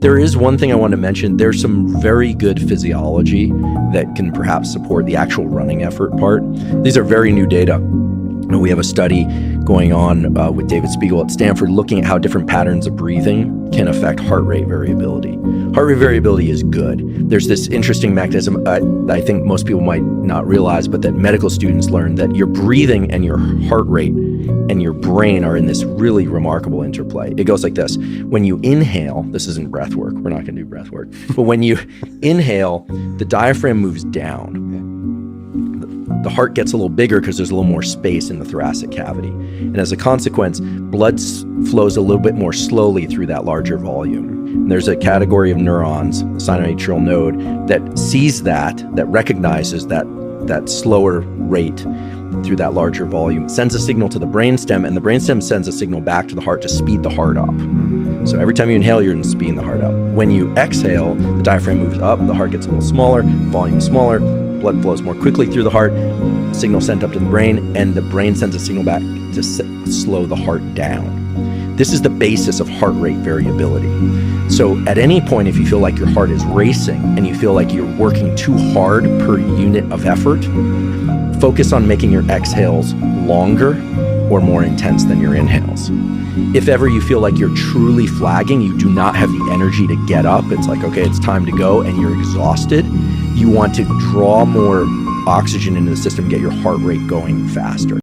There is one thing I want to mention. There's some very good physiology that can perhaps support the actual running effort part. These are very new data. We have a study going on with David Spiegel at Stanford looking at how different patterns of breathing can affect heart rate variability. Heart rate variability is good. There's this interesting mechanism I think most people might not realize, but that medical students learn that your breathing and your heart rate and your brain are in this really remarkable interplay. It goes like this. When you inhale, this isn't breath work, we're not going to do breath work, but when you inhale, the diaphragm moves down. The heart gets a little bigger because there's a little more space in the thoracic cavity. And as a consequence, blood flows a little bit more slowly through that larger volume. And there's a category of neurons, the sinoatrial node, that sees that recognizes that slower rate through that larger volume, sends a signal to the brainstem, and the brainstem sends a signal back to the heart to speed the heart up. So every time you inhale, you're speeding the heart up. When you exhale, the diaphragm moves up, the heart gets a little smaller, volume is smaller, blood flows more quickly through the heart, signal sent up to the brain, and the brain sends a signal back to slow the heart down. This is the basis of heart rate variability. So at any point, if you feel like your heart is racing and you feel like you're working too hard per unit of effort, focus on making your exhales longer or more intense than your inhales. If ever you feel like you're truly flagging, you do not have the energy to get up, it's like, okay, it's time to go, and you're exhausted, you want to draw more oxygen into the system, get your heart rate going faster.